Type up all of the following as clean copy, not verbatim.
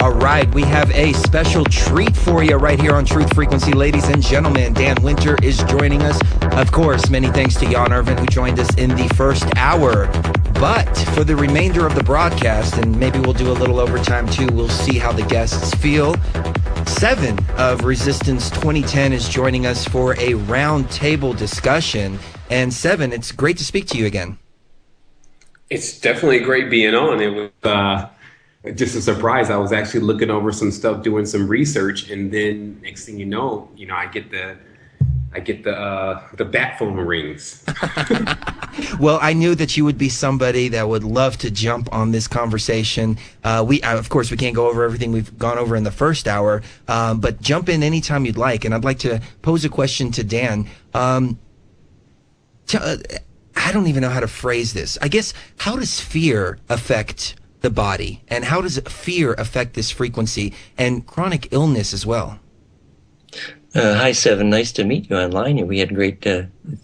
All right, we have a special treat for you right here on Truth Frequency, ladies and gentlemen. Dan Winter is joining us. Of course, many thanks to Jan Irvin, who joined us in the first hour. But for the remainder of the broadcast, and maybe we'll do a little overtime too, we'll see how the guests feel. Sevan of Resistance 2010 is joining us for a roundtable discussion. And Sevan, it's great to speak to you again. It's definitely great being on. It was just a surprise. I was actually looking over some stuff, doing some research, and then next thing you know, I get the bat phone rings. Well, I knew that you would be somebody that would love to jump on this conversation. Of course, we can't go over everything we've gone over in the first hour, but jump in anytime you'd like. And I'd like to pose a question to Dan. I don't even know how to phrase this. I guess, how does fear affect the body, and how does fear affect this frequency and chronic illness as well? Hi, Sevan. Nice to meet you online. We had great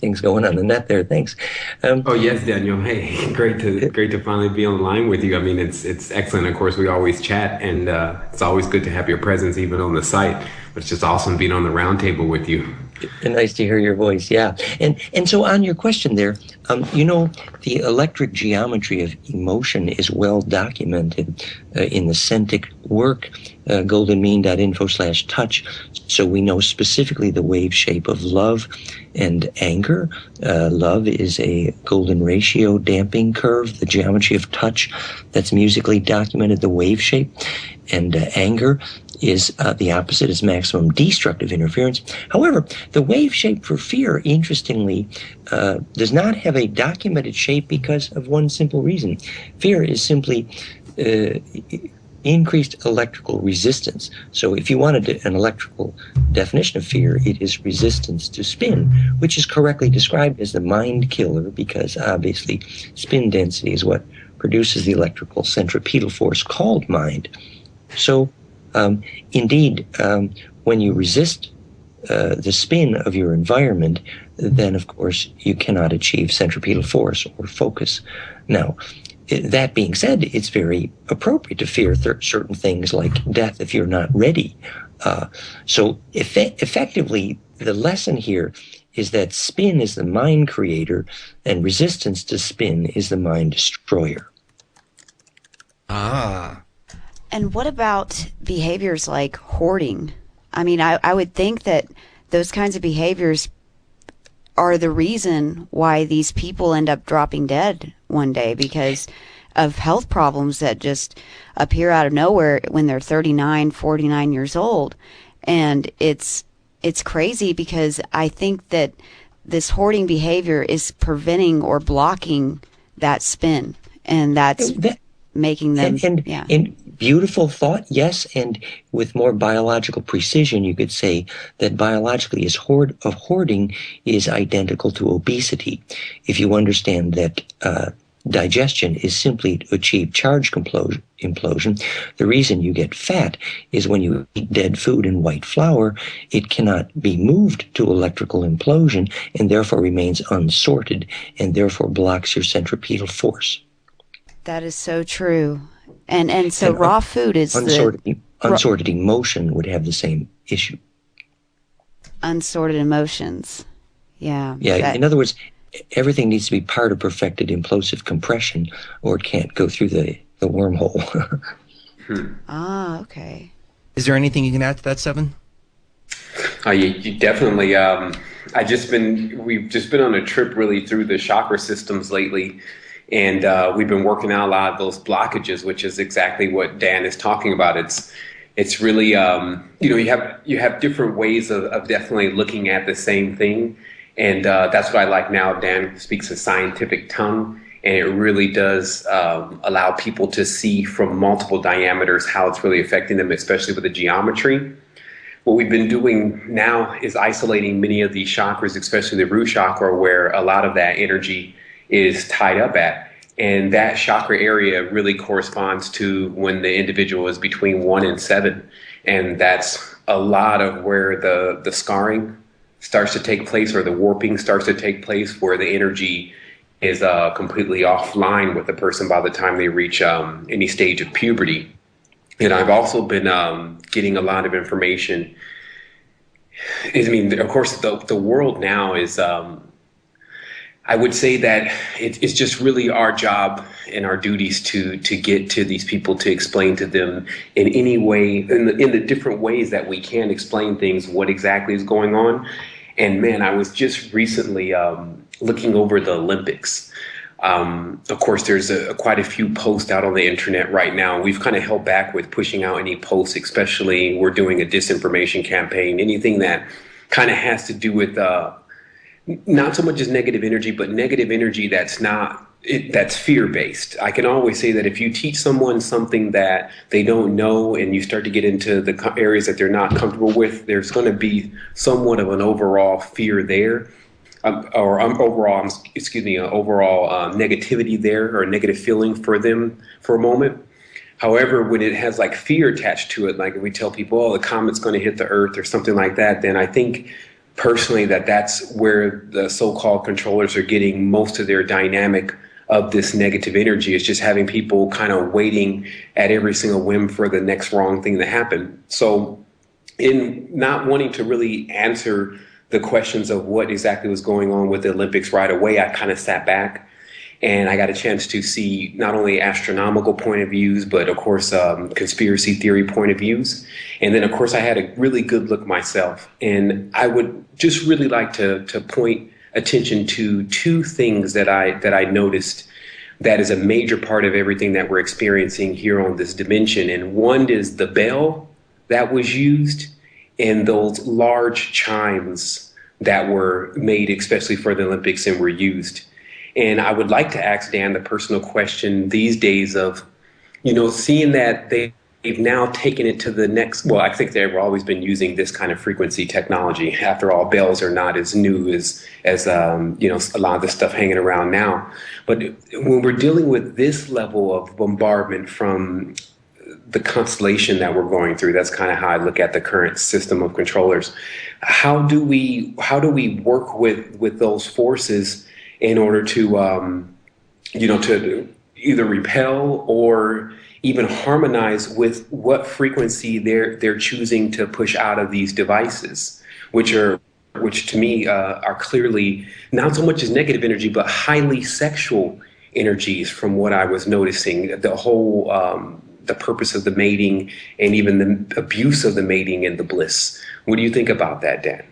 things going on the net there. Thanks. Oh yes, Daniel. Hey, great to finally be online with you. I mean, it's excellent. Of course, we always chat, and it's always good to have your presence even on the site. But it's just awesome being on the roundtable with you. Nice to hear your voice. Yeah, and so on your question there, the electric geometry of emotion is well documented in the Centric work, goldenmean.info/touch. So we know specifically the wave shape of love and anger. Love is a golden ratio damping curve, the geometry of touch that's musically documented, the wave shape. And anger is the opposite, is maximum destructive interference. However, the wave shape for fear, interestingly, does not have a documented shape because of one simple reason. Fear is simply increased electrical resistance. So if you wanted an electrical definition of fear, it is resistance to spin, which is correctly described as the mind killer, because obviously spin density is what produces the electrical centripetal force called mind. So indeed, when you resist the spin of your environment, then of course you cannot achieve centripetal force or focus. Now, that being said, it's very appropriate to fear certain things like death if you're not ready. So effectively, the lesson here is that spin is the mind creator and resistance to spin is the mind destroyer. Ah. And what about behaviors like hoarding? I mean, I would think that those kinds of behaviors are the reason why these people end up dropping dead one day, because of health problems that just appear out of nowhere when they're 39, 49 years old. And it's crazy, because I think that this hoarding behavior is preventing or blocking that spin, and that's making them, and beautiful thought, yes, and with more biological precision, you could say that biologically hoarding is identical to obesity. If you understand that digestion is simply to achieve charge implosion, the reason you get fat is when you eat dead food and white flour, it cannot be moved to electrical implosion and therefore remains unsorted and therefore blocks your centripetal force. That is so true. And so raw food is unsorted emotion would have the same issue. Unsorted emotions. Yeah. Yeah. In other words, everything needs to be part of perfected implosive compression, or it can't go through the wormhole. Ah, okay. Is there anything you can add to that, Sevan? You definitely. We've just been on a trip really through the chakra systems lately. And we've been working out a lot of those blockages, which is exactly what Dan is talking about. It's really, you have different ways of definitely looking at the same thing. And that's what I like now. Dan speaks a scientific tongue, and it really does allow people to see from multiple diameters how it's really affecting them, especially with the geometry. What we've been doing now is isolating many of these chakras, especially the root chakra, where a lot of that energy is tied up at. And that chakra area really corresponds to when the individual is between 1 and 7. And that's a lot of where the scarring starts to take place, or the warping starts to take place, where the energy is completely offline with the person by the time they reach any stage of puberty. And I've also been getting a lot of information. I mean, of course, the world now is, I would say that it's just really our job and our duties to get to these people, to explain to them in any way, in the different ways that we can explain things, what exactly is going on. And man, I was just recently looking over the Olympics. Of course, there's quite a few posts out on the internet right now. We've kind of held back with pushing out any posts, especially we're doing a disinformation campaign, anything that kind of has to do with not so much as negative energy, but negative energy that's fear-based. I can always say that if you teach someone something that they don't know and you start to get into the areas that they're not comfortable with, there's going to be somewhat of an overall fear there. Overall negativity there, or a negative feeling for them for a moment. However, when it has like fear attached to it, like if we tell people, oh, the comet's going to hit the earth or something like that, then I think personally that's where the so-called controllers are getting most of their dynamic of this negative energy. Is just having people kind of waiting at every single whim for the next wrong thing to happen. So in not wanting to really answer the questions of what exactly was going on with the Olympics right away, I kind of sat back and I got a chance to see not only astronomical point of views, but of course, conspiracy theory point of views. And then of course I had a really good look myself. And I would just really like to point attention to two things that I noticed that is a major part of everything that we're experiencing here on this dimension. And one is the bell that was used, and those large chimes that were made especially for the Olympics and were used. And I would like to ask Dan the personal question these days of, seeing that they've now taken it to the next, well, I think they've always been using this kind of frequency technology. After all, bells are not as new as a lot of the stuff hanging around now. But when we're dealing with this level of bombardment from the constellation that we're going through, that's kind of how I look at the current system of controllers. How do we work with those forces in order to to either repel or even harmonize with what frequency they're choosing to push out of these devices, which to me are clearly not so much as negative energy, but highly sexual energies from what I was noticing. The whole the purpose of the mating and even the abuse of the mating and the bliss. What do you think about that, Dan?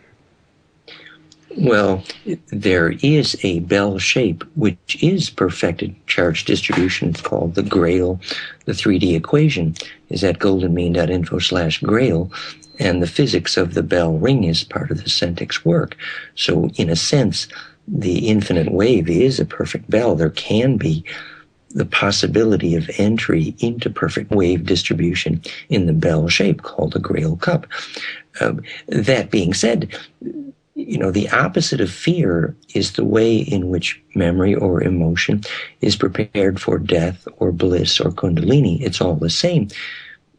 Well, there is a bell shape which is perfected charge distribution. It's called the Grail. The 3D equation is at goldenmean.info/Grail, and the physics of the bell ring is part of the Centix work. So in a sense, the infinite wave is a perfect bell. There can be the possibility of entry into perfect wave distribution in the bell shape called the Grail cup. That being said, the opposite of fear is the way in which memory or emotion is prepared for death or bliss or kundalini. It's all the same.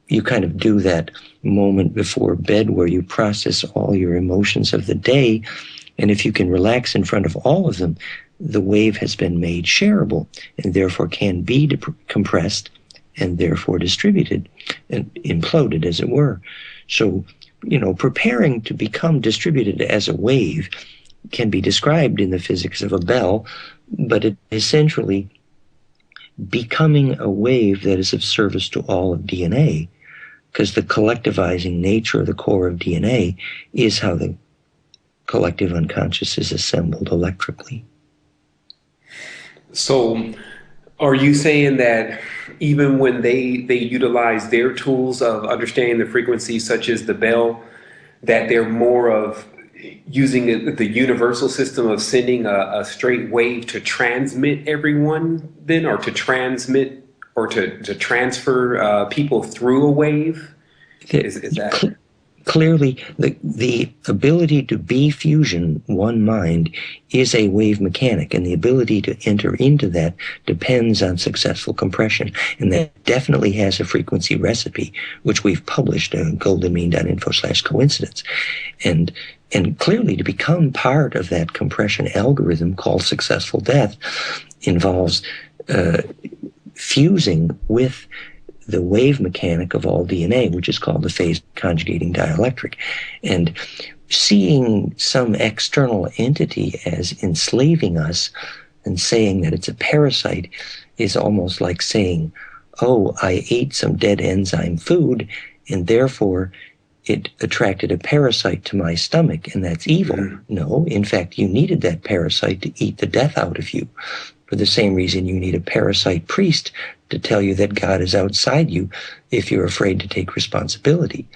You kind of do that moment before bed where you process all your emotions of the day, and if you can relax in front of all of them, the wave has been made shareable and therefore can be compressed and therefore distributed and imploded, as it were. So, preparing to become distributed as a wave can be described in the physics of a bell, but it essentially becoming a wave that is of service to all of DNA, because the collectivizing nature of the core of DNA is how the collective unconscious is assembled electrically. So are you saying that even when they utilize their tools of understanding the frequency, such as the bell, that they're more of using the universal system of sending a straight wave to transmit everyone then, or to transmit or to transfer people through a wave? Is that... Clearly, the ability to be fusion, one mind, is a wave mechanic, and the ability to enter into that depends on successful compression, and that definitely has a frequency recipe, which we've published on goldenmean.info/coincidence. And clearly, to become part of that compression algorithm called successful death involves fusing with the wave mechanic of all DNA, which is called the phase conjugating dielectric. And seeing some external entity as enslaving us and saying that it's a parasite is almost like saying, oh, I ate some dead enzyme food, and therefore it attracted a parasite to my stomach, and that's evil. No, in fact, you needed that parasite to eat the death out of you. For the same reason you need a parasite priest to tell you that God is outside you if you're afraid to take responsibility.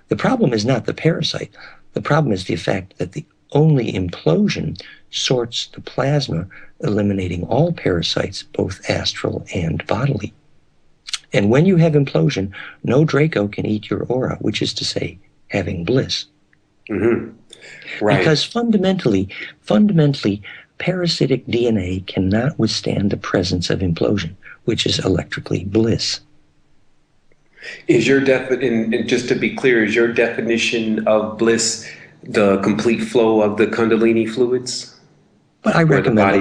The problem is not the parasite. The problem is the fact that the only implosion sorts the plasma, eliminating all parasites, both astral and bodily. And when you have implosion, no Draco can eat your aura, which is to say, having bliss. Mm-hmm. Right. Because fundamentally, parasitic DNA cannot withstand the presence of implosion, which is electrically bliss. Is your and just to be clear, is your definition of bliss the complete flow of the Kundalini fluids? But I recommend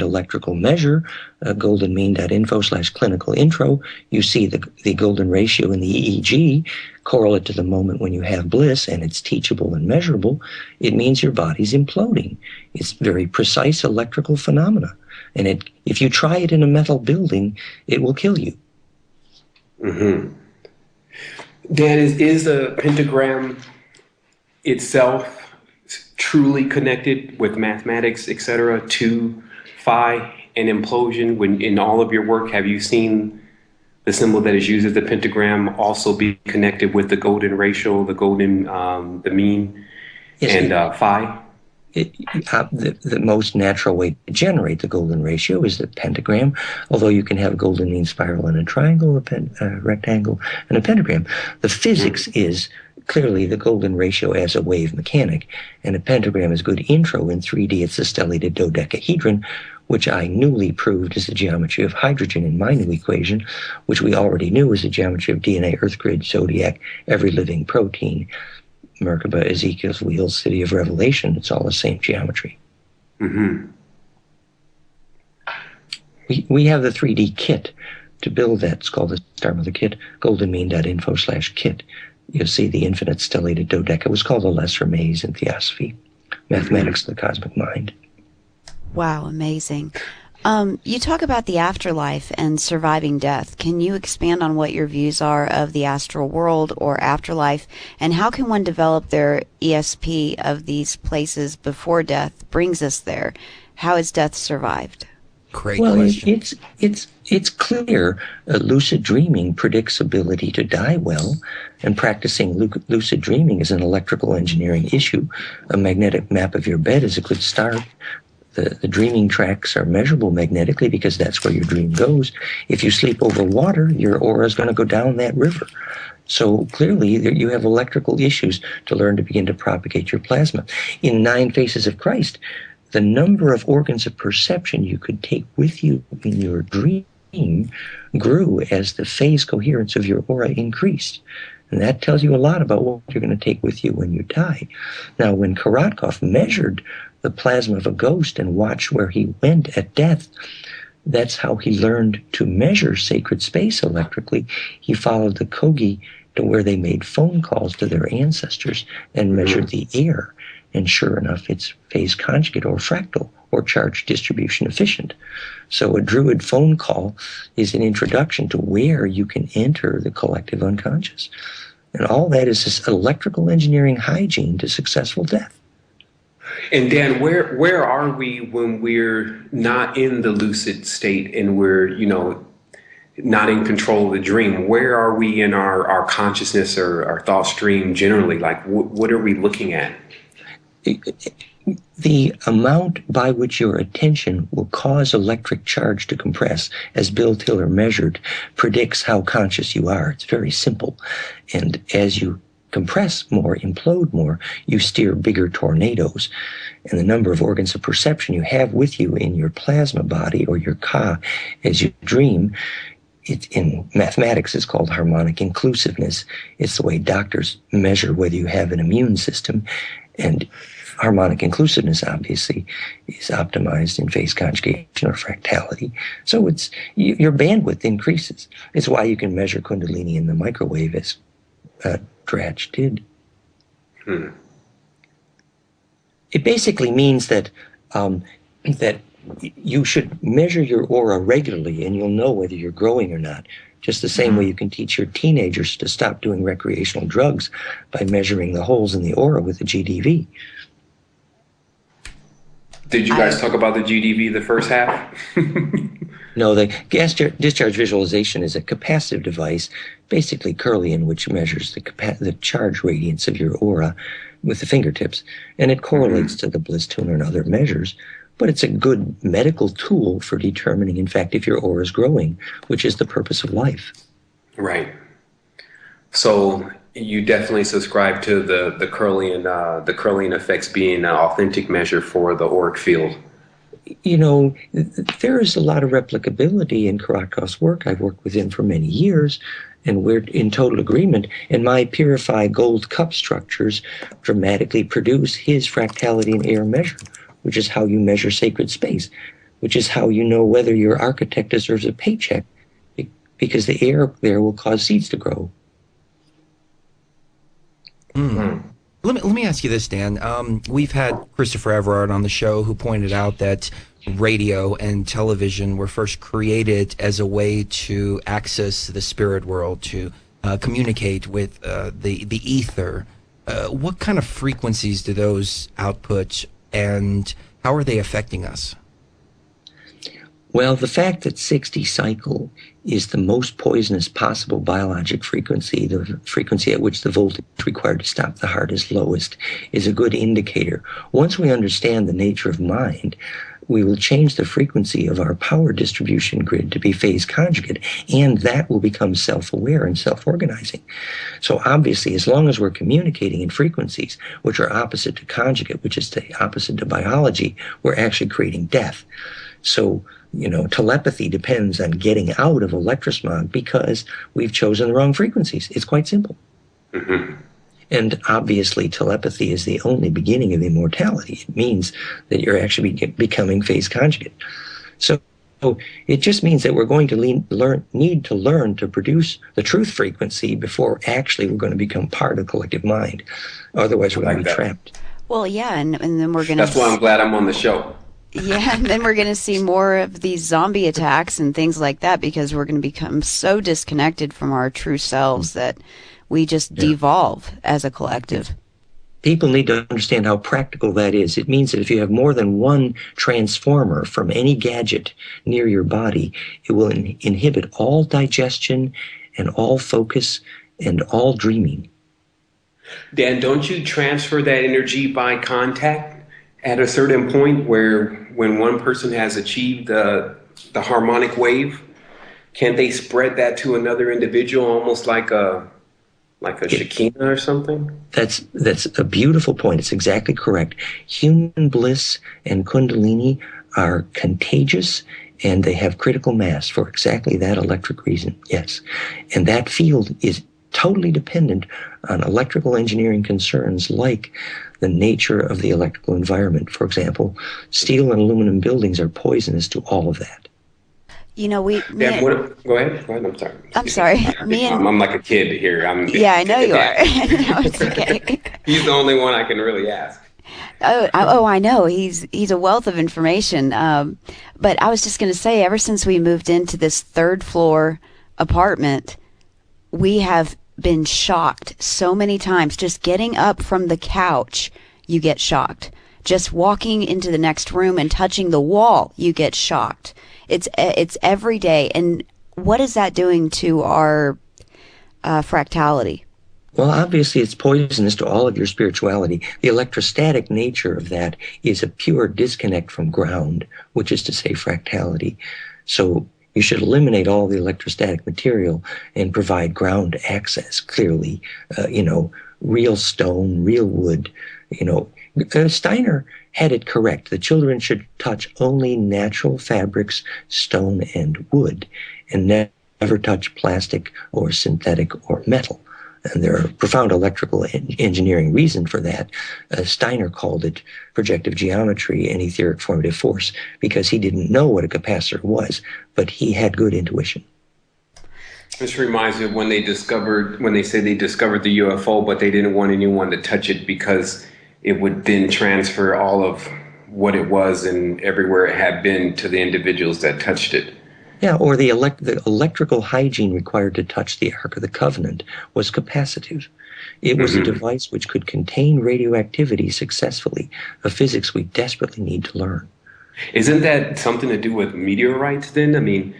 electrical measure, goldenmean.info/clinical intro. You see the golden ratio in the EEG, correlate to the moment when you have bliss, and it's teachable and measurable. It means your body's imploding. It's very precise electrical phenomena. And if you try it in a metal building, it will kill you. Mm-hmm. Dan, is the pentagram itself truly connected with mathematics, etc., to phi and implosion? When in all of your work, have you seen the symbol that is used as the pentagram also be connected with the golden ratio, the golden, the mean, yes, and phi? The most natural way to generate the golden ratio is the pentagram, although you can have a golden mean spiral and a triangle, a rectangle, and a pentagram. The physics is clearly the golden ratio as a wave mechanic, and a pentagram is good intro. In 3D, it's a stellated dodecahedron, which I newly proved is the geometry of hydrogen in my new equation, which we already knew is the geometry of DNA, Earth grid, zodiac, every living protein, Merkaba, Ezekiel's wheels, city of Revelation. It's all the same geometry. Mm-hmm. We have the 3D kit to build that. It's called the Star Mother Kit, goldenmean.info/kit. You'll see the infinite stellated dodeca. It was called the Lesser Maze in Theosophy, Mathematics of the Cosmic Mind. Wow, amazing. You talk about the afterlife and surviving death. Can you expand on what your views are of the astral world or afterlife, and how can one develop their ESP of these places before death brings us there? How is death survived? Great question. It's clear lucid dreaming predicts ability to die well, and practicing lucid dreaming is an electrical engineering issue. A magnetic map of your bed is a good start. The dreaming tracks are measurable magnetically because that's where your dream goes. If you sleep over water, your aura is going to go down that river. So clearly you have electrical issues to learn to begin to propagate your plasma. In 9 Faces of Christ, the number of organs of perception you could take with you in your dream grew as the phase coherence of your aura increased. And that tells you a lot about what you're going to take with you when you die. Now, when Korotkov measured the plasma of a ghost and watched where he went at death, that's how he learned to measure sacred space electrically. He followed the Kogi to where they made phone calls to their ancestors and measured the air. And sure enough, it's phase conjugate or fractal or charge distribution efficient. So a druid phone call is an introduction to where you can enter the collective unconscious. And all that is this electrical engineering hygiene to successful death. And Dan, where are we when we're not in the lucid state and we're, not in control of the dream? Where are we in our consciousness or our thought stream generally? Like, what are we looking at? The amount by which your attention will cause electric charge to compress, as Bill Tiller measured, predicts how conscious you are. It's very simple. And as you compress more, implode more, you steer bigger tornadoes. And the number of organs of perception you have with you in your plasma body or your Ka as you dream, in mathematics it's called harmonic inclusiveness. It's the way doctors measure whether you have an immune system. And Harmonic inclusiveness, obviously, is optimized in phase conjugation or fractality. So your bandwidth increases. It's why you can measure Kundalini in the microwave, as Dratch did. It basically means that that you should measure your aura regularly, and you'll know whether you're growing or not. Just the same way you can teach your teenagers to stop doing recreational drugs by measuring the holes in the aura with a GDV. Did you guys talk about the GDV the first half? No, the gas discharge visualization is a capacitive device, basically Kirlian, which measures the charge radiance of your aura with the fingertips, and it correlates to the bliss tuner and other measures. But it's a good medical tool for determining, in fact, if your aura is growing, which is the purpose of life. Right. So you definitely subscribe to the Kirlian effects being an authentic measure for the auric field. You know, there is a lot of replicability in Karatkov's work. I've worked with him for many years, and we're in total agreement. And my Purify gold cup structures dramatically produce his fractality and air measure, which is how you measure sacred space, which is how you know whether your architect deserves a paycheck, because the air there will cause seeds to grow. Let me ask you this, Dan. We've had Christopher Everard on the show, who pointed out that radio and television were first created as a way to access the spirit world, to communicate with the ether. What kind of frequencies do those output, and how are they affecting us? Well, the fact that 60 cycle is the most poisonous possible biologic frequency, the frequency at which the voltage required to stop the heart is lowest, is a good indicator. Once we understand the nature of mind, we will change the frequency of our power distribution grid to be phase conjugate, and that will become self-aware and self-organizing. So obviously, as long as we're communicating in frequencies which are opposite to conjugate, which is the opposite to biology, we're actually creating death. So, you know, telepathy depends on getting out of electrosmog because we've chosen the wrong frequencies. It's quite simple. And obviously, telepathy is the only beginning of immortality. It means that you're actually becoming phase conjugate. So it just means that we're going to need to learn to produce the truth frequency before actually we're going to become part of the collective mind. Otherwise, we're going to be trapped. Well, yeah, and then we're going to... That's why I'm glad I'm on the show. Yeah, and then we're going to see more of these zombie attacks and things like that, because we're going to become so disconnected from our true selves that we just devolve as a collective. People need to understand how practical that is. It means that if you have more than one transformer from any gadget near your body, it will inhibit all digestion and all focus and all dreaming. Dan, don't you transfer that energy by contact at a certain point where when one person has achieved the harmonic wave, can't they spread that to another individual almost like a Shekinah or something? That's a beautiful point. It's exactly correct. Human bliss and Kundalini are contagious, and they have critical mass for exactly that electric reason. Yes. And that field is totally dependent on electrical engineering concerns like the nature of the electrical environment. For example, steel and aluminum buildings are poisonous to all of that. You know, go ahead. I'm sorry. I'm sorry. I'm like a kid here. Yeah, I know you are. No, it's okay. He's the only one I can really ask. Oh, I know. He's a wealth of information. But I was just going to say, ever since we moved into this third floor apartment, we have been shocked so many times. Just getting up from the couch, you get shocked. Just walking into the next room and touching the wall, you get shocked. It's every day. And what is that doing to our fractality? Well, obviously, it's poisonous to all of your spirituality. The electrostatic nature of that is a pure disconnect from ground, which is to say fractality. So you should eliminate all the electrostatic material and provide ground access, clearly, real stone, real wood. Steiner had it correct. The children should touch only natural fabrics, stone, and wood, and never touch plastic or synthetic or metal. And there are profound electrical engineering reason for that. Steiner called it projective geometry and etheric formative force because he didn't know what a capacitor was, but he had good intuition. This reminds me of when they say they discovered the UFO, but they didn't want anyone to touch it because it would then transfer all of what it was and everywhere it had been to the individuals that touched it. Yeah, or the electrical hygiene required to touch the Ark of the Covenant was capacitive. It was a device which could contain radioactivity successfully, a physics we desperately need to learn. Isn't that something to do with meteorites then? I mean,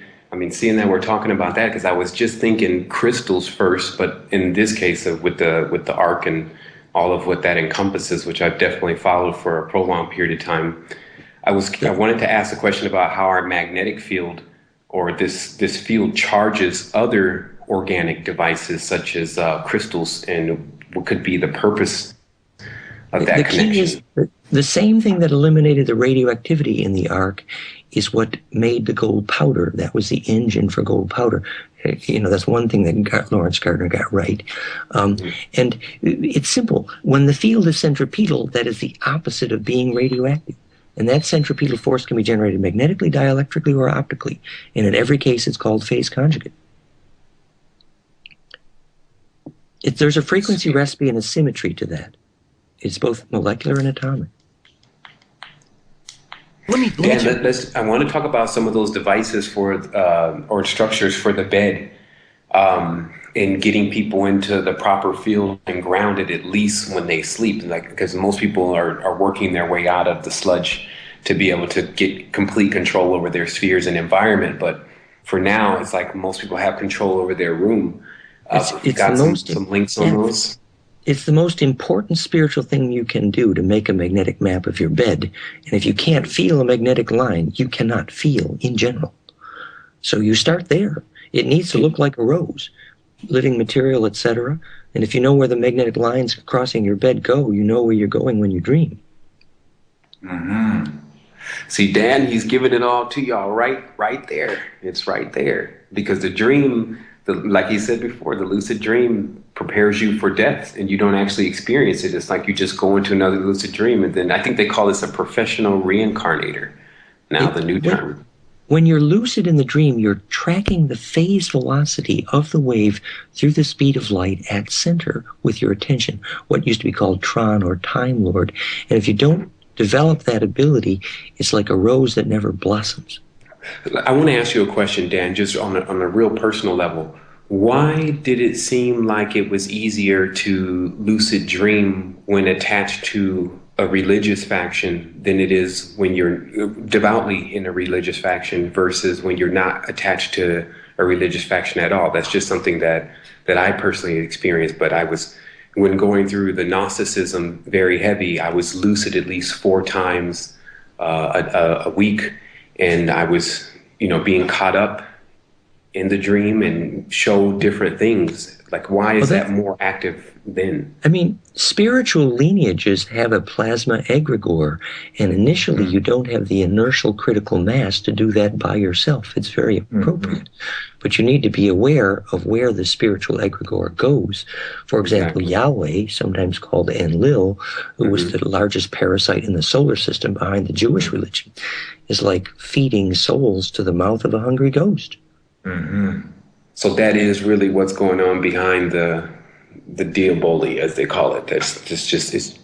seeing that we're talking about that, because I was just thinking crystals first, but in this case with the Ark and all of what that encompasses, which I've definitely followed for a prolonged period of time, I wanted to ask a question about how our magnetic field or this field charges other organic devices such as crystals, and what could be the purpose of that connection. Key is the same thing that eliminated the radioactivity in the Ark is what made the gold powder. That was the engine for gold powder. That's one thing that Lawrence Gardner got right. And it's simple. When the field is centripetal, that is the opposite of being radioactive. And that centripetal force can be generated magnetically, dielectrically, or optically. And in every case, it's called phase conjugate. There's a frequency recipe and a symmetry to that. It's both molecular and atomic. I want to talk about some of those devices or structures for the bed, and getting people into the proper field and grounded at least when they sleep. Because most people are working their way out of the sludge to be able to get complete control over their spheres and environment. But for now, it's like most people have control over their room. It's got some links on those. It's the most important spiritual thing you can do to make a magnetic map of your bed. And if you can't feel a magnetic line, you cannot feel in general. So you start there. It needs to look like a rose, living material, etc. And if you know where the magnetic lines crossing your bed go, you know where you're going when you dream. Mm-hmm. See, Dan, he's giving it all to y'all right there. It's right there. Because the dream, like he said before, the lucid dream prepares you for death, and you don't actually experience it. It's like you just go into another lucid dream, and then I think they call this a professional reincarnator. Now the new term. When you're lucid in the dream, you're tracking the phase velocity of the wave through the speed of light at center with your attention, what used to be called Tron or Time Lord. And if you don't develop that ability, it's like a rose that never blossoms. I want to ask you a question, Dan, just on a real personal level. Why did it seem like it was easier to lucid dream when attached to a religious faction than it is when you're devoutly in a religious faction versus when you're not attached to a religious faction at all? That's just something that I personally experienced, but when going through the Gnosticism very heavy, I was lucid at least 4 times a week, and I was, being caught up in the dream and show different things. Like, why is that more active then? Spiritual lineages have a plasma egregore, and initially you don't have the inertial critical mass to do that by yourself. It's very appropriate. But you need to be aware of where the spiritual egregore goes. For example, Yahweh, sometimes called Enlil, who was the largest parasite in the solar system behind the Jewish religion, is like feeding souls to the mouth of a hungry ghost. So that is really what's going on behind the diaboli, as they call it. It's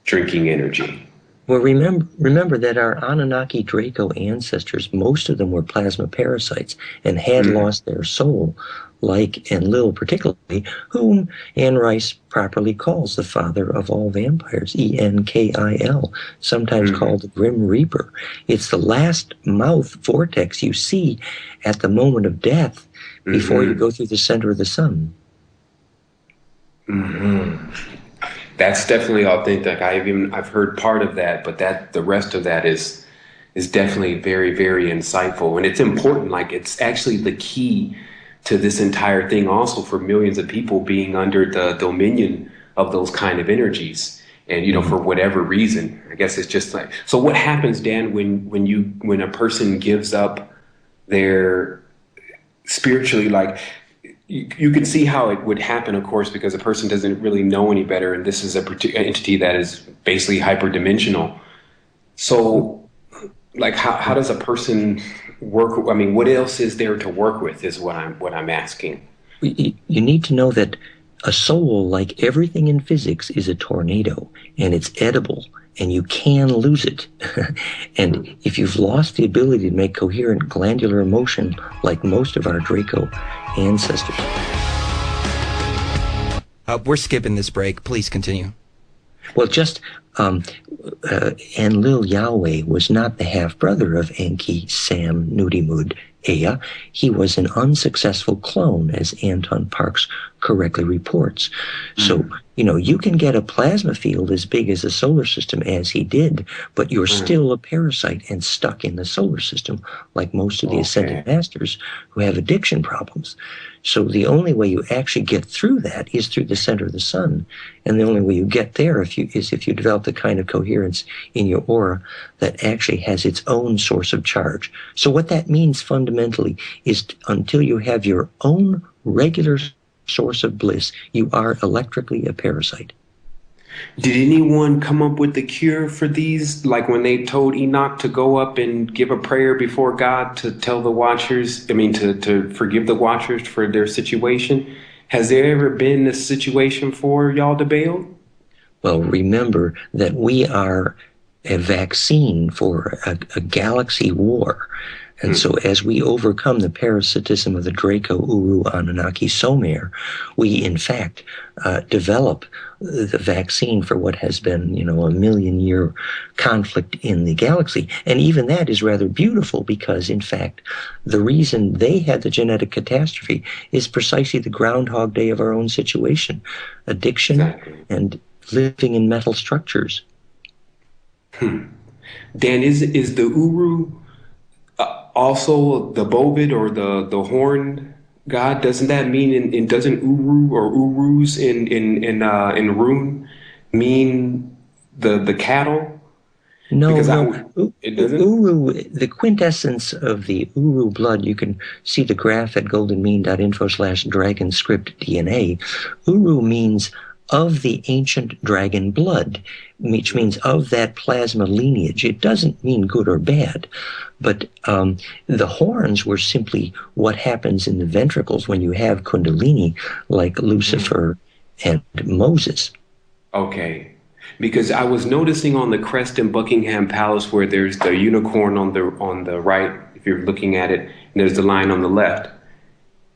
drinking energy. Well, remember that our Anunnaki Draco ancestors, most of them were plasma parasites and had lost their soul, like Enlil particularly, whom Anne Rice properly calls the father of all vampires, Enkil, sometimes called the Grim Reaper. It's the last mouth vortex you see at the moment of death before you go through the center of the sun. That's definitely authentic. I've heard part of that, but the rest of that is definitely very, very insightful, and it's important. Like, it's actually the key to this entire thing, also for millions of people being under the dominion of those kind of energies, and for whatever reason, I guess it's just like. So, what happens, Dan, when a person gives up their spiritually, like, you can see how it would happen, of course, because a person doesn't really know any better, and this is a particular entity that is basically hyperdimensional. So, like, how does a person work? I mean, what else is there to work with? Is what I'm asking. You need to know that a soul, like everything in physics, is a tornado, and it's edible, and you can lose it. And if you've lost the ability to make coherent glandular emotion, like most of our Draco ancestors. We're skipping this break. Please continue. Well, just Enlil Yahweh was not the half-brother of Enki, Sam, Nudimud, Ea. He was an unsuccessful clone, as Anton Parks correctly reports. So, you can get a plasma field as big as the solar system as he did, but you're still a parasite and stuck in the solar system, like most of the ascended masters who have addiction problems. So the only way you actually get through that is through the center of the sun. And the only way you get there is if you develop the kind of coherence in your aura that actually has its own source of charge. So what that means fundamentally is until you have your own regular source of bliss, you are electrically a parasite. Did anyone come up with the cure for these? Like when they told Enoch to go up and give a prayer before God to tell the watchers, to forgive the watchers for their situation. Has there ever been a situation for y'all to bail? Well, remember that we are a vaccine for a galaxy war. And so as we overcome the parasitism of the Draco, Uru, Anunnaki, Somer, we in fact develop the vaccine for what has been, a million-year conflict in the galaxy. And even that is rather beautiful because, in fact, the reason they had the genetic catastrophe is precisely the Groundhog Day of our own situation. Addiction and living in metal structures. Dan, is the Uru also the Bovid or the horned god? Doesn't that mean doesn't Uru or Urus in Rune mean the cattle? No, it doesn't. Uru, the quintessence of the Uru blood, you can see the graph at goldenmean.info/dragonscript DNA. Uru means of the ancient dragon blood, which means of that plasma lineage. It doesn't mean good or bad, but the horns were simply what happens in the ventricles when you have Kundalini, like Lucifer and Moses. Okay. Because I was noticing on the crest in Buckingham Palace where there's the unicorn on the right, if you're looking at it, and there's the line on the left.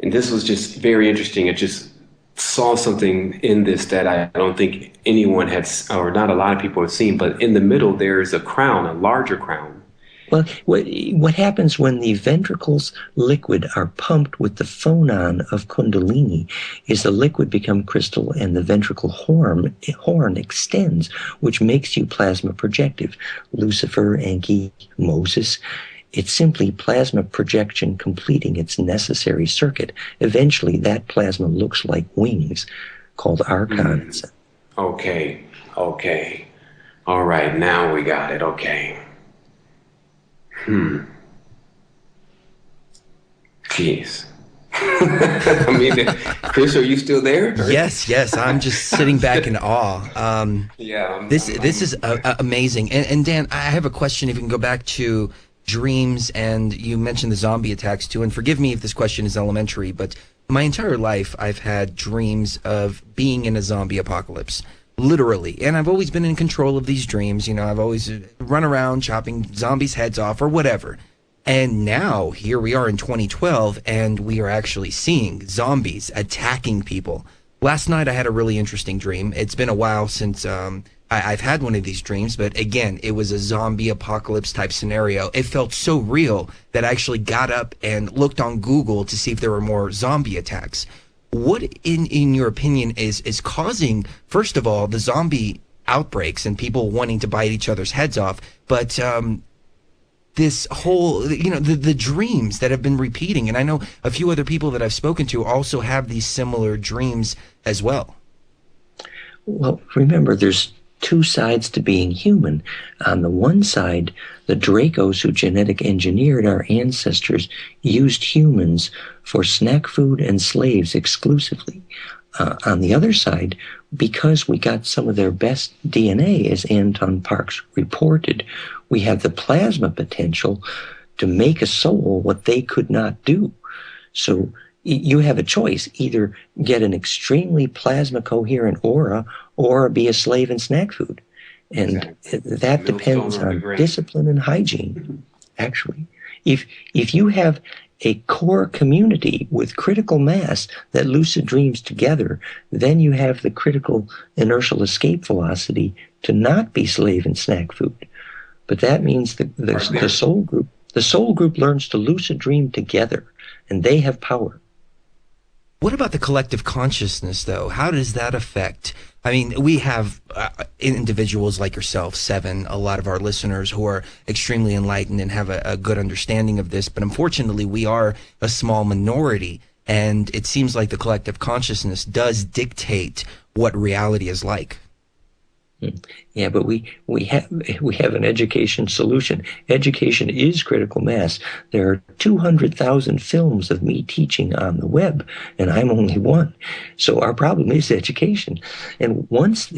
And this was just very interesting. It just saw something in this that I don't think anyone had, or not a lot of people have seen, but in the middle there's a crown, a larger crown. Well, what happens when the ventricles liquid are pumped with the phonon of Kundalini is the liquid become crystal and the ventricle horn extends, which makes you plasma projective. Lucifer, Enki, Moses. It's simply plasma projection completing its necessary circuit. Eventually, that plasma looks like wings, called archons. Okay. All right, now we got it. Okay. Jeez. I mean, Chris, are you still there? Yes. I'm just sitting back in awe. This is amazing. And Dan, I have a question. If you can go back to dreams, and you mentioned the zombie attacks too, and forgive me if this question is elementary, but my entire life I've had dreams of being in a zombie apocalypse, literally, and I've always been in control of these dreams. I've always run around chopping zombies' heads off or whatever, and now here we are in 2012 and we are actually seeing zombies attacking people. Last night I had a really interesting dream. It's been a while since I've had one of these dreams, but again, it was a zombie apocalypse type scenario. It felt so real that I actually got up and looked on Google to see if there were more zombie attacks. What, in your opinion, is causing, first of all, the zombie outbreaks and people wanting to bite each other's heads off, but this whole, the dreams that have been repeating, and I know a few other people that I've spoken to also have these similar dreams as well. Well, remember, there's two sides to being human. On the one side, the Dracos who genetic engineered our ancestors used humans for snack food and slaves exclusively. On the other side, because we got some of their best DNA, as Anton Parks reported, we have the plasma potential to make a soul what they could not do. So you have a choice: either get an extremely plasma coherent aura or be a slave in snack food. And that depends on discipline and hygiene, actually. If you have a core community with critical mass that lucid dreams together, then you have the critical inertial escape velocity to not be slave in snack food. But that means the soul group learns to lucid dream together, and they have power. What about the collective consciousness, though? How does that affect? I mean, we have individuals like yourself, Sevan, a lot of our listeners who are extremely enlightened and have a good understanding of this, but unfortunately we are a small minority, and it seems like the collective consciousness does dictate what reality is like. Yeah, but we have an education solution. Education is critical mass. There are 200,000 films of me teaching on the web, and I'm only one. So our problem is education. And once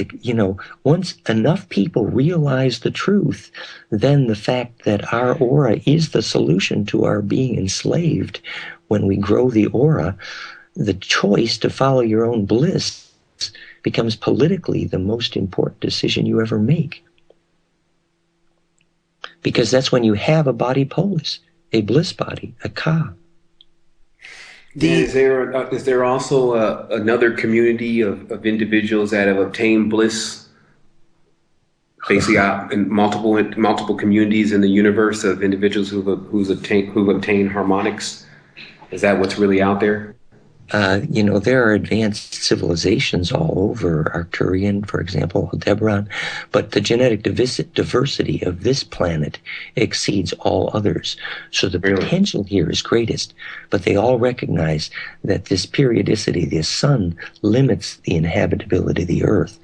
enough people realize the truth, then the fact that our aura is the solution to our being enslaved, when we grow the aura, the choice to follow your own bliss becomes politically the most important decision you ever make. Because that's when you have a body polis, a bliss body, a ka. Is there also another community of individuals that have obtained bliss, basically in multiple communities in the universe of individuals who've obtained harmonics? Is that what's really out there? There are advanced civilizations all over, Arcturian, for example, Aldebaran, but the genetic diversity of this planet exceeds all others. So the potential here is greatest, but they all recognize that this periodicity, the sun, limits the inhabitability of the Earth.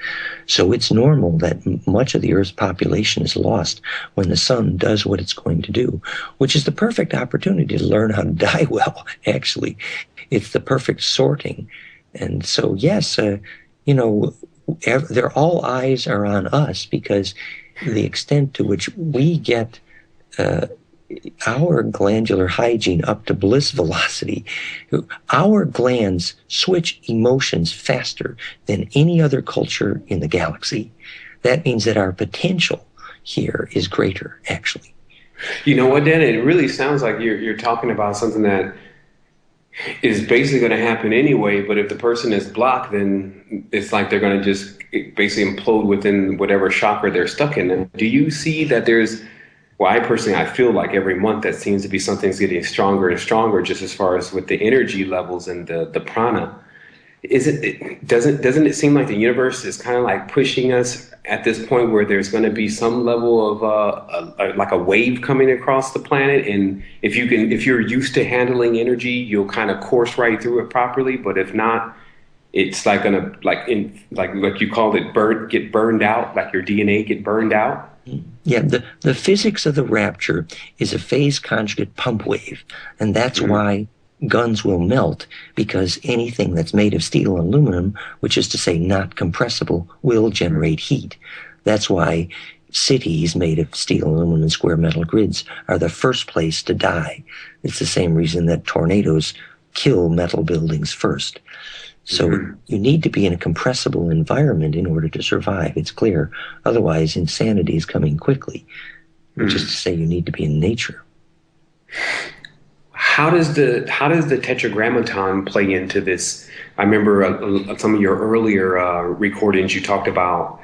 So it's normal that much of the Earth's population is lost when the sun does what it's going to do, which is the perfect opportunity to learn how to die well, actually. It's the perfect sorting. And so, yes, all eyes are on us, because the extent to which we get our glandular hygiene up to bliss velocity, our glands switch emotions faster than any other culture in the galaxy. That means that our potential here is greater, actually. You know what, Dan? It really sounds like you're talking about something that is basically going to happen anyway, but if the person is blocked, then it's like they're going to just basically implode within whatever chakra they're stuck in. And do you see that I feel like every month that seems to be something's getting stronger and stronger, just as far as with the energy levels and the prana. Doesn't it seem like the universe is kind of like pushing us at this point where there's going to be some level of like a wave coming across the planet, and if you're used to handling energy, you'll kind of course right through it properly. But if not, it's like gonna like you called it, get burned out, like your DNA get burned out. Yeah, the physics of the rapture is a phase conjugate pump wave, and that's why guns will melt, because anything that's made of steel and aluminum, which is to say not compressible, will generate heat. That's why cities made of steel, aluminum, and square metal grids are the first place to die. It's the same reason that tornadoes kill metal buildings first. So you need to be in a compressible environment in order to survive. It's clear. Otherwise, insanity is coming quickly, which is to say you need to be in nature. How does the Tetragrammaton play into this? I remember some of your earlier recordings, you talked about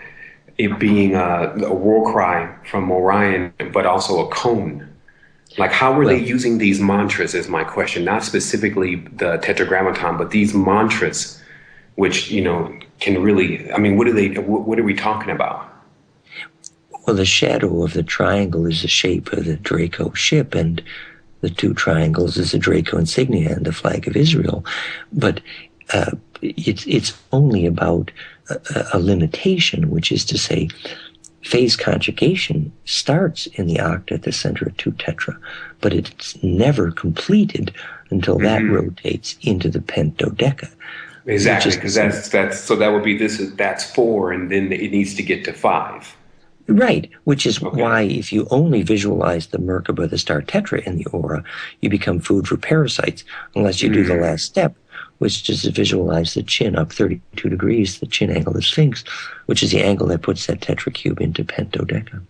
it being a war cry from Orion, but also a cone. Like, how were they using these mantras is my question, not specifically the Tetragrammaton, but these mantras, which, can really, what are we talking about? Well, the shadow of the triangle is the shape of the Draco ship, and the two triangles is the Draco insignia and the flag of Israel. But it's only about a limitation, which is to say, phase conjugation starts in the octa at the center of 2 tetra, but it's never completed until that rotates into the pentodeca. Exactly, because that's so that would be that's 4, and then it needs to get to 5. Right, which is why if you only visualize the Merkaba, the star tetra in the aura, you become food for parasites, unless you do the last step, which is to visualize the chin up 32 degrees, the chin angle of the Sphinx, which is the angle that puts that tetracube into pentodeca.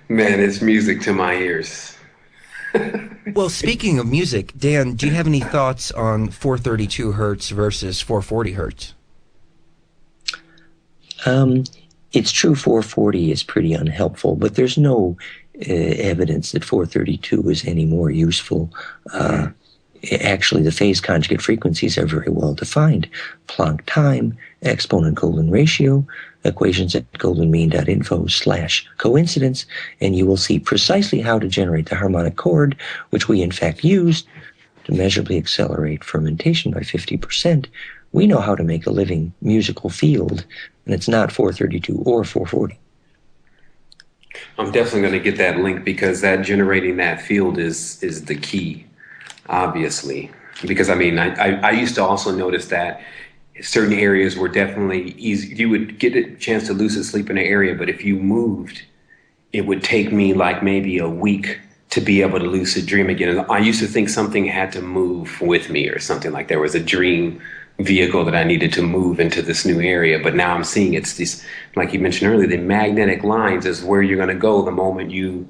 Man, it's music to my ears. Well, speaking of music, Dan, do you have any thoughts on 432 hertz versus 440 hertz? It's true 440 is pretty unhelpful, but there's no evidence that 432 is any more useful. Actually, the phase conjugate frequencies are very well defined. Planck time, exponent Golden ratio, equations at goldenmean.info/coincidence, and you will see precisely how to generate the harmonic chord, which we in fact used to measurably accelerate fermentation by 50%. We know how to make a living musical field, and it's not 432 or 440. I'm definitely going to get that link, because that generating that field is the key, obviously. Because I mean, I used to also notice that certain areas were definitely easy. You would get a chance to lucid sleep in an area, but if you moved, it would take me like maybe a week to be able to lucid dream again. And I used to think something had to move with me or something, like there was a dream vehicle that I needed to move into this new area. But now I'm seeing it's these, like you mentioned earlier, the magnetic lines is where you're going to go the moment you.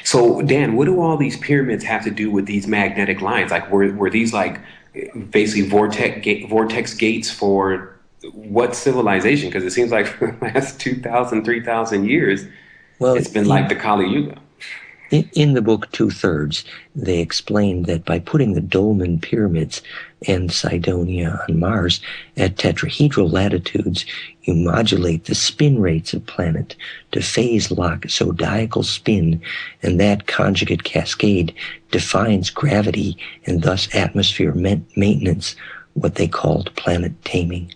So Dan, what do all these pyramids have to do with these magnetic lines? Like were these like basically vortex gates for what civilization? Because it seems like for the last 2,000, 3,000 years, it's been like the Kali Yuga. In the book 2/3, they explained that by putting the Dolmen pyramids and Cydonia on Mars at tetrahedral latitudes, you modulate the spin rates of planet to phase lock zodiacal spin, and that conjugate cascade defines gravity and thus atmosphere maintenance, what they called planet taming.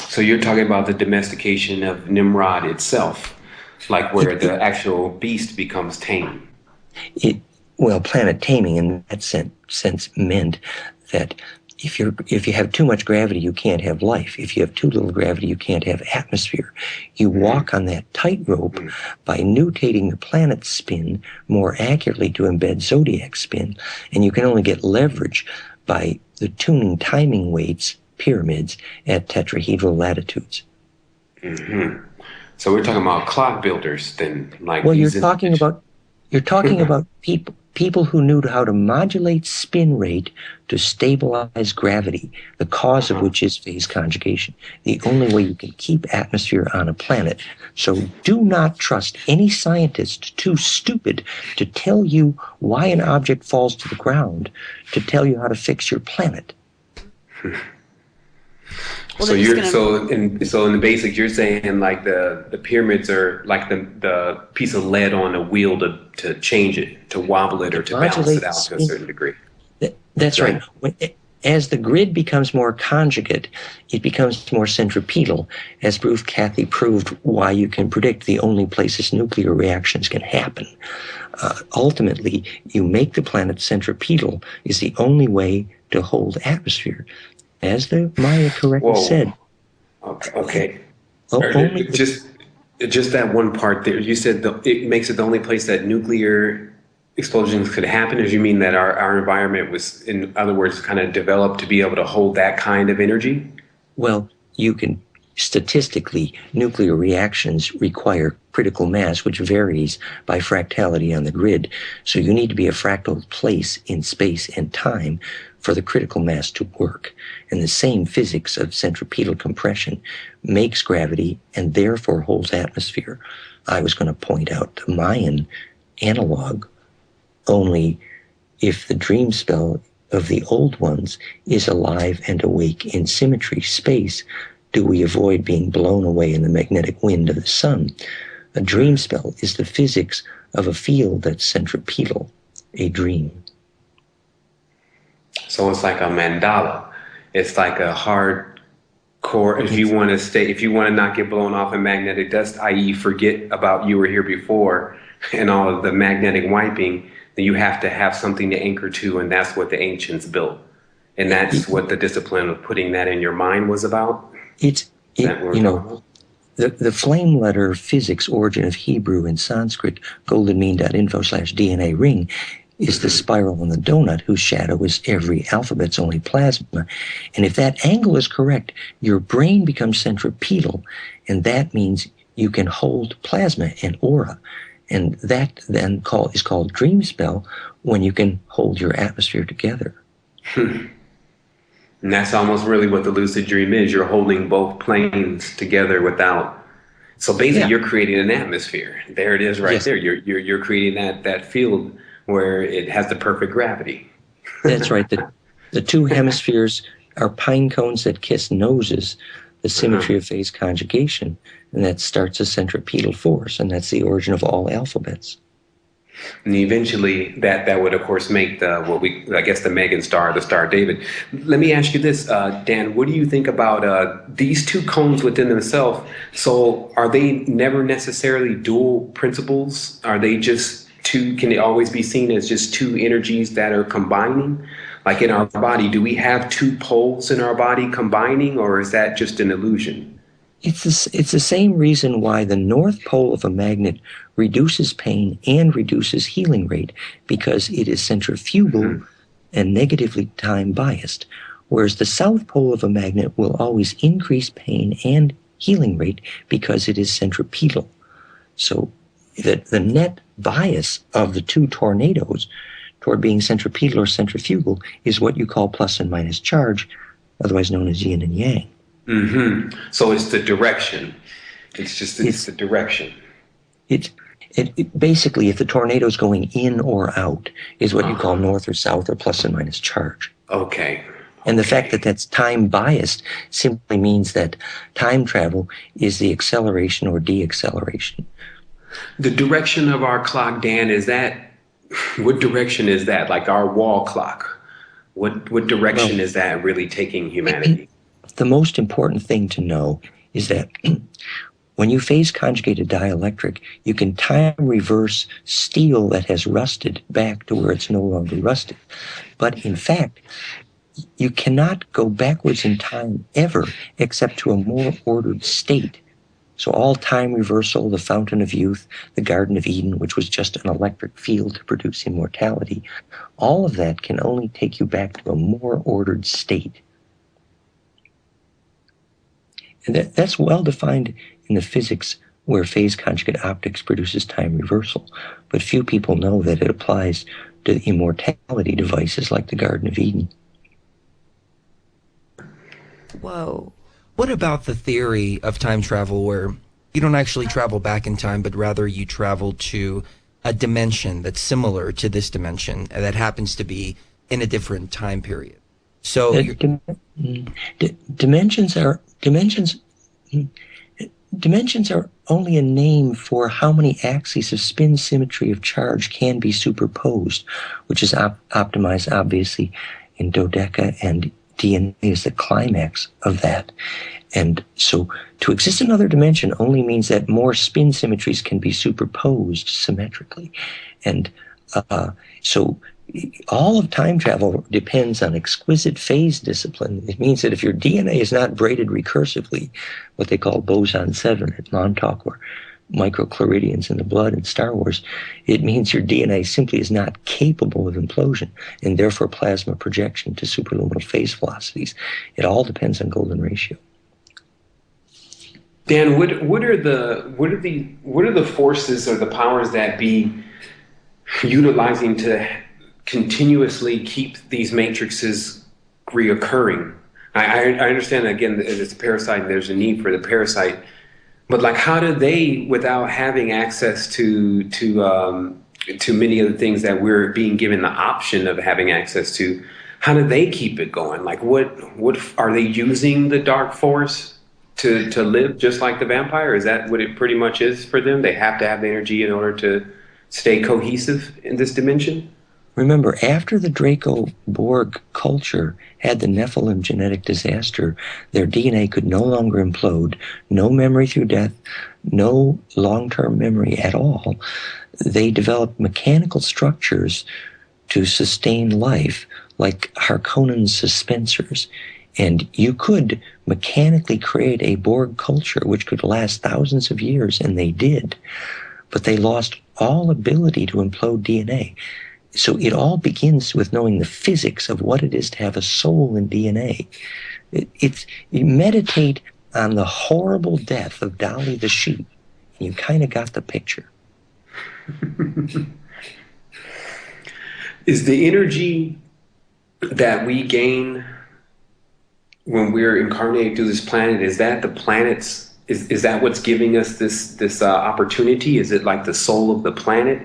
So you're talking about the domestication of Nimrod itself, like where the actual beast becomes tame. Well, planet taming in that sense meant that if you have too much gravity, you can't have life. If you have too little gravity, you can't have atmosphere. You walk on that tightrope by nutating the planet's spin more accurately to embed zodiac spin, and you can only get leverage by the tuning timing weights, pyramids, at tetrahedral latitudes. So we're talking about clock builders then, like. Well, you're talking about people who knew how to modulate spin rate to stabilize gravity, the cause of which is phase conjugation. The only way you can keep atmosphere on a planet. So do not trust any scientist too stupid to tell you why an object falls to the ground to tell you how to fix your planet. Well, so in the basics, you're saying like the pyramids are like the piece of lead on a wheel to change it, to wobble it, or to balance it out to a certain degree. That's right. As the grid becomes more conjugate, it becomes more centripetal. As Ruth Cathy proved why you can predict the only places nuclear reactions can happen. Ultimately, you make the planet centripetal is the only way to hold atmosphere. As the Maya correctly said. Okay. Just that one part there. You said it makes it the only place that nuclear explosions could happen. Or you mean that our environment was, in other words, kind of developed to be able to hold that kind of energy? Well, you can statistically, nuclear reactions require critical mass, which varies by fractality on the grid. So you need to be a fractal place in space and time for the critical mass to work. And the same physics of centripetal compression makes gravity and therefore holds atmosphere. I was going to point out the Mayan analog, only if the dream spell of the old ones is alive and awake in symmetry space, do we avoid being blown away in the magnetic wind of the sun. A dream spell is the physics of a field that's centripetal, a dream. So it's like a mandala. It's like a hard core. If you want to stay, if you want to not get blown off in magnetic dust, i.e., forget about you were here before and all of the magnetic wiping, then you have to have something to anchor to, and that's what the ancients built. And that's what the discipline of putting that in your mind was about. The flame letter physics origin of Hebrew and Sanskrit, goldenmean.info/DNA ring, is the spiral on the donut whose shadow is every alphabet's only plasma. And if that angle is correct, your brain becomes centripetal, and that means you can hold plasma and aura. And that then is called dream spell, when you can hold your atmosphere together. And that's almost really what the lucid dream is. You're holding both planes together without. So basically, you're creating an atmosphere. There it is, right there. You're creating that field where it has the perfect gravity. That's right. The two hemispheres are pine cones that kiss noses, the symmetry of phase conjugation, and that starts a centripetal force, and that's the origin of all alphabets. And eventually that would, of course, make the Megan star, the Star of David. Let me ask you this, Dan, what do you think about these two cones within themselves? So are they never necessarily dual principles? Are they just two, can they always be seen as just two energies that are combining? Like in our body, do we have two poles in our body combining, or is that just an illusion? It's the same reason why the north pole of a magnet reduces pain and reduces healing rate, because it is centrifugal and negatively time biased, whereas the south pole of a magnet will always increase pain and healing rate because it is centripetal. So the net bias of the two tornadoes toward being centripetal or centrifugal is what you call plus and minus charge, otherwise known as yin and yang. So it's the direction. It's the direction. It basically, if the tornado is going in or out, is what you call north or south or plus and minus charge. Okay. And the fact that that's time biased simply means that time travel is the acceleration or deacceleration. The direction of our clock, Dan, what direction is that? Like our wall clock? What direction is that really taking humanity? The most important thing to know is that when you phase conjugate a dielectric, you can time reverse steel that has rusted back to where it's no longer rusted. But in fact, you cannot go backwards in time ever except to a more ordered state. So all time reversal, the Fountain of Youth, the Garden of Eden, which was just an electric field to produce immortality, all of that can only take you back to a more ordered state. And that's well defined in the physics where phase conjugate optics produces time reversal. But few people know that it applies to immortality devices like the Garden of Eden. Whoa. What about the theory of time travel where you don't actually travel back in time, but rather you travel to a dimension that's similar to this dimension that happens to be in a different time period? So dimensions are only a name for how many axes of spin symmetry of charge can be superposed, which is optimized obviously in dodeca, and DNA is the climax of that. And so to exist in another dimension only means that more spin symmetries can be superposed symmetrically. And so all of time travel depends on exquisite phase discipline. It means that if your DNA is not braided recursively, what they call boson 7 at Montauk, or microchloridians in the blood in Star Wars, it means your DNA simply is not capable of implosion, and therefore plasma projection to superluminal phase velocities. It all depends on golden ratio. Dan, what are the forces or the powers that be utilizing to continuously keep these matrices reoccurring? I understand, again, it's a parasite and there's a need for the parasite, but like, how do they, without having access to many of the things that we're being given the option of having access to, how do they keep it going? Like, what are they using the dark force to live just like the vampire? Is that what it pretty much is for them? They have to have the energy in order to stay cohesive in this dimension? Remember, after the Draco-Borg culture had the Nephilim genetic disaster, their DNA could no longer implode, no memory through death, no long-term memory at all. They developed mechanical structures to sustain life, like Harkonnen's suspensors. And you could mechanically create a Borg culture which could last thousands of years, and they did. But they lost all ability to implode DNA. So it all begins with knowing the physics of what it is to have a soul in DNA. You meditate on the horrible death of Dolly the sheep, and you kind of got the picture. Is the energy that we gain when we're incarnated through this planet, is that the planet's, is that what's giving us this opportunity? Is it like the soul of the planet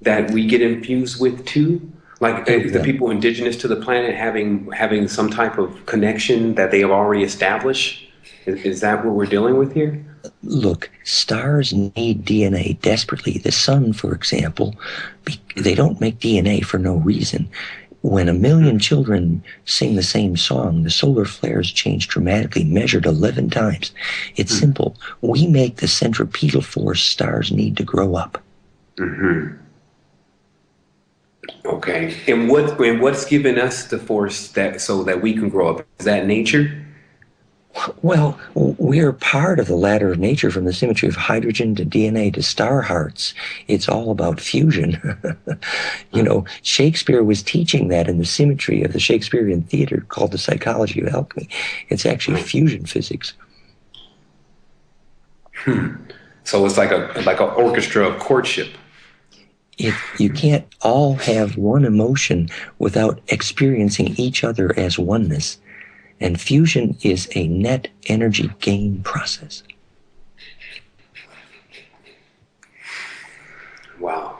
that we get infused with too? Like the people indigenous to the planet having some type of connection that they have already established? Is that what we're dealing with here? Look, stars need DNA desperately. The sun, for example, they don't make DNA for no reason. When 1 million children sing the same song, the solar flares change dramatically, measured 11 times. It's simple. We make the centripetal force stars need to grow up. Mm-hmm. Okay. And what's given us the force so that we can grow up? Is that nature? Well, we're part of the ladder of nature, from the symmetry of hydrogen to DNA to star hearts. It's all about fusion. Shakespeare was teaching that in the symmetry of the Shakespearean theater called The Psychology of Alchemy. It's actually fusion physics. So it's like an orchestra of courtship. You can't all have one emotion without experiencing each other as oneness. And fusion is a net energy gain process. Wow.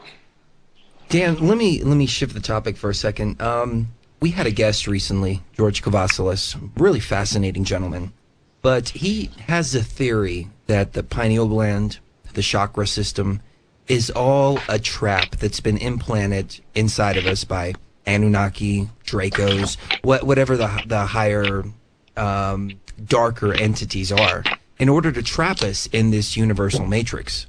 Dan, let me shift the topic for a second. We had a guest recently, George Kavassilis, really fascinating gentleman. But he has a theory that the pineal gland, the chakra system, is all a trap that's been implanted inside of us by Anunnaki, Dracos, whatever the higher, darker entities are, in order to trap us in this universal matrix.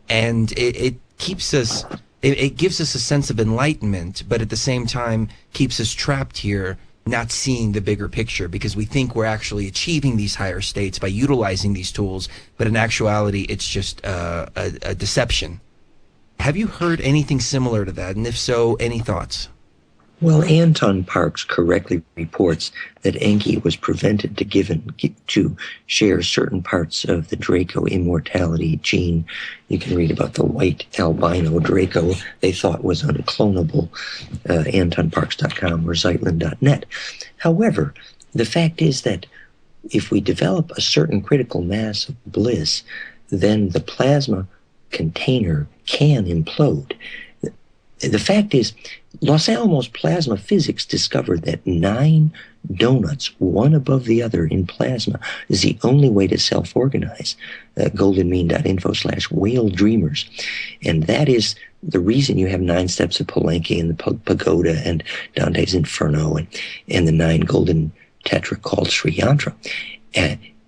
And it keeps us, it gives us a sense of enlightenment, but at the same time keeps us trapped here, not seeing the bigger picture, because we think we're actually achieving these higher states by utilizing these tools, but in actuality it's just a deception. Have you heard anything similar to that? And if so, any thoughts? Well, Anton Parks correctly reports that Enki was prevented to share certain parts of the Draco immortality gene. You can read about the white albino Draco they thought was unclonable, AntonParks.com or Zeitlin.net. However, the fact is that if we develop a certain critical mass of bliss, then the plasma container can implode. The fact is, Los Alamos plasma physics discovered that 9 donuts, one above the other in plasma, is the only way to self-organize. goldenmean.info/whale dreamers. And that is the reason you have 9 steps of Palenque and the pagoda and Dante's Inferno and the 9 golden tetra called Sri Yantra.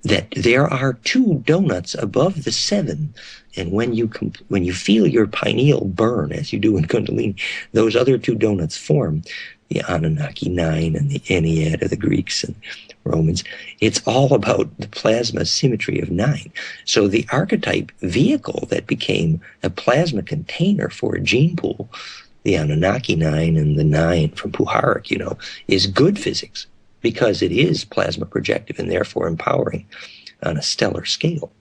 That there are 2 donuts above the 7, and when you feel your pineal burn, as you do in Kundalini, those other 2 donuts form, the Anunnaki 9 and the Ennead of the Greeks and Romans. It's all about the plasma symmetry of 9. So the archetype vehicle that became a plasma container for a gene pool, the Anunnaki 9 and the 9 from Puharik, is good physics, because it is plasma projective and therefore empowering on a stellar scale.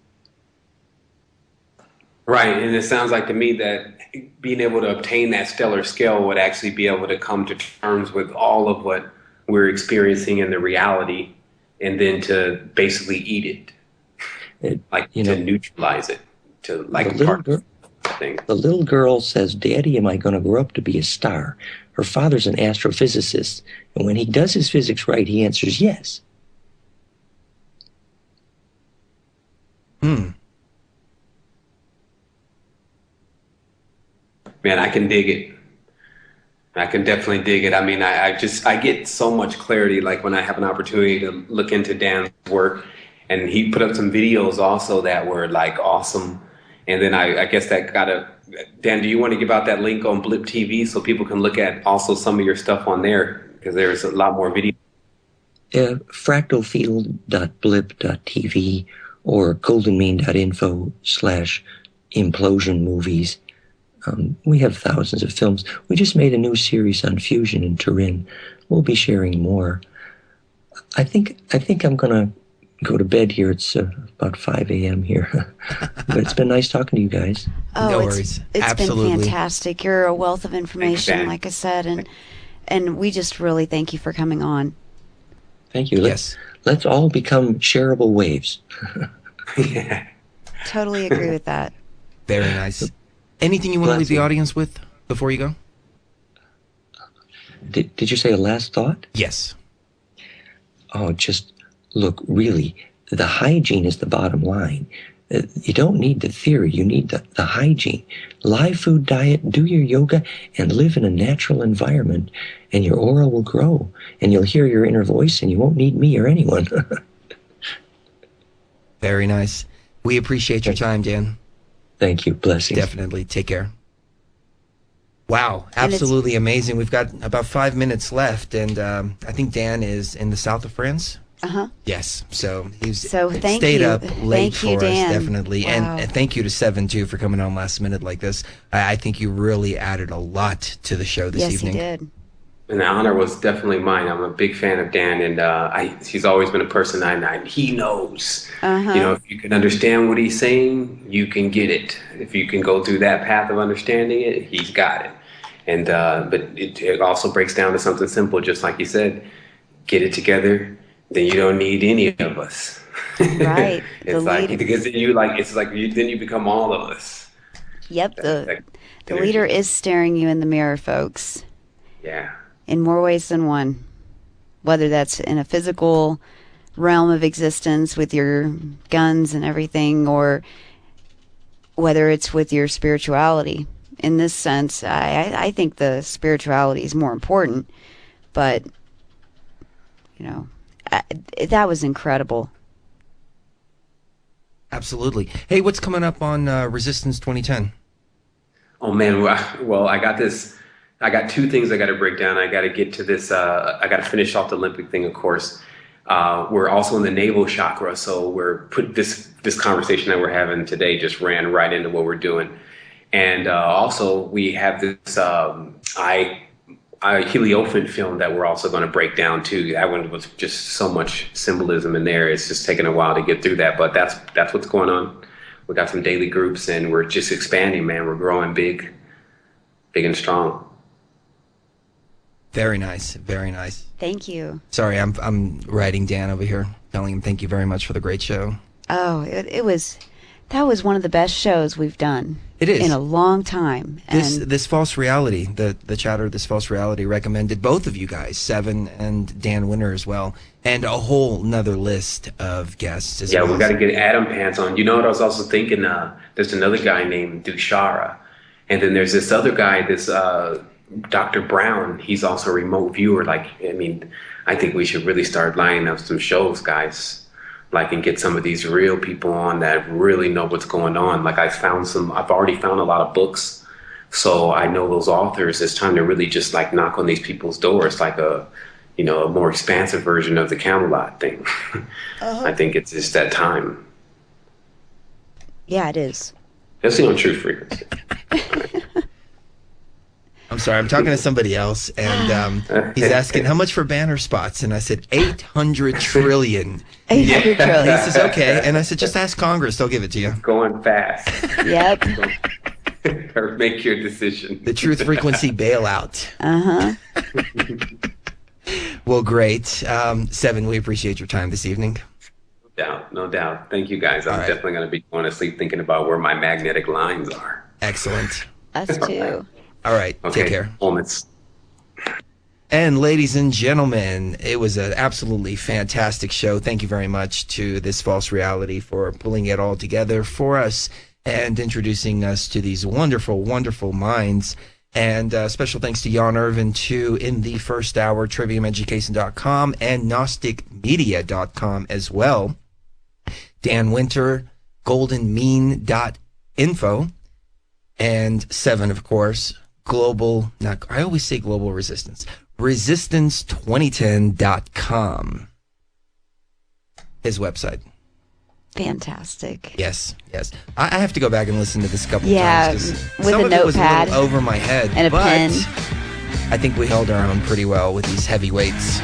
Right, and it sounds like to me that being able to obtain that stellar scale would actually be able to come to terms with all of what we're experiencing in the reality, and then to basically eat it, to neutralize it, to the little girl says, "Daddy, am I going to grow up to be a star?" Her father's an astrophysicist, and when he does his physics right, he answers yes. Man, I can dig it. I can definitely dig it. I mean, I get so much clarity like when I have an opportunity to look into Dan's work, and he put up some videos also that were like awesome. And then I guess that Dan, do you want to give out that link on Blip TV so people can look at also some of your stuff on there? Because there's a lot more video. Fractalfield.blip.tv or goldenmean.info/implosion movies. We have thousands of films. We just made a new series on fusion in Turin. We'll be sharing more. I think I'm gonna go to bed here. It's about 5 a.m. here. But it's been nice talking to you guys. Oh, No worries. It's Absolutely. been fantastic. You're a wealth of information, like I said, and we just really thank you for coming on. Thank you. Yes. Let's all become shareable waves. Yeah. Totally agree with that. Very nice. Anything you want to leave the audience with before you go? Did you say a last thought? Yes. Oh, just look, really, the hygiene is the bottom line. You don't need the theory, you need the hygiene. Live food diet, do your yoga, and live in a natural environment, and your aura will grow, and you'll hear your inner voice, and you won't need me or anyone. Very nice. We appreciate your time, Dan. Thank you. Blessings. Definitely. Take care. Wow. Absolutely amazing. We've got about 5 minutes left, and I think Dan is in the south of France. Uh-huh. Yes. So he's thank stayed you. up late Thank you, for us, Dan. definitely. Wow. And thank you to Sevan, too, for coming on last minute like this. I think you really added a lot to the show this evening. Yes, he did. And the honor was definitely mine. I'm a big fan of Dan, and he's always been a person he knows. Uh-huh. You know, if you can understand what he's saying, you can get it. If you can go through that path of understanding it, he's got it. And but it also breaks down to something simple, just like you said. Get it together, then you don't need any of us. Right. It's like because then then you become all of us. Yep. The energy. leader is staring you in the mirror, folks. Yeah. In more ways than one, whether that's in a physical realm of existence with your guns and everything, or whether it's with your spirituality. In this sense, I think the spirituality is more important, but, you know, that was incredible. Absolutely. Hey, what's coming up on Resistance 2010? Oh, man. Well, I got two things I got to break down. I got to get to this. I got to finish off the Olympic thing, of course. We're also in the navel chakra, so this conversation that we're having today just ran right into what we're doing. And also, we have this Heliophant film that we're also going to break down too. That one was just so much symbolism in there. It's just taken a while to get through that, but that's what's going on. We got some daily groups, and we're just expanding, man. We're growing big and strong. Very nice. Very nice. Thank you. Sorry, I'm writing Dan over here, telling him thank you very much for the great show. Oh, that was one of the best shows we've done. It is. In a long time. And This false reality, the chatter, this false reality recommended both of you guys, Sevan and Dan Winter as well, and a whole nother list of guests as well. Yeah, we got to get Adam Pants on. You know what I was also thinking? There's another guy named Dushara, and then there's this other guy, this Dr. Brown. He's also a remote viewer. I think we should really start lining up some shows, guys. And get some of these real people on that really know what's going on. I've already found a lot of books, so I know those authors. It's time to really just knock on these people's doors, a more expansive version of the Camelot thing. Uh-huh. I think it's just that time. Yeah, it is. Especially on Truth Frequency. I'm sorry, I'm talking to somebody else, and he's asking, how much for banner spots? And I said, 800 trillion. 800 trillion. He says, okay. And I said, just ask Congress. They'll give it to you. Going fast. Yep. Or make your decision. The Truth Frequency bailout. Uh-huh. Well, great. Sevan, we appreciate your time this evening. No doubt. Thank you, guys. I'm definitely going to be going to sleep thinking about where my magnetic lines are. Excellent. Us too. All right. Okay. Take care. Moments. And ladies and gentlemen, it was an absolutely fantastic show. Thank you very much to This False Reality for pulling it all together for us and introducing us to these wonderful, wonderful minds. And special thanks to Jan Irvin, too, in the first hour, triviumeducation.com and gnosticmedia.com as well. Dan Winter, goldenmean.info. And Sevan, of course, I always say global resistance, resistance2010.com. His website. Fantastic. Yes. I have to go back and listen to this a couple times. With some a of it was a notepad little over my head. and a pen. I think we held our own pretty well with these heavyweights.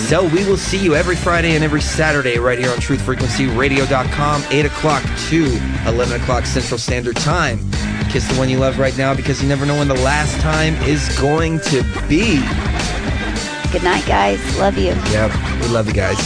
So we will see you every Friday and every Saturday right here on truthfrequencyradio.com, 8 o'clock to 11 o'clock Central Standard Time. Kiss the one you love right now, because you never know when the last time is going to be. Good night, guys. Love you. Yep, we love you guys.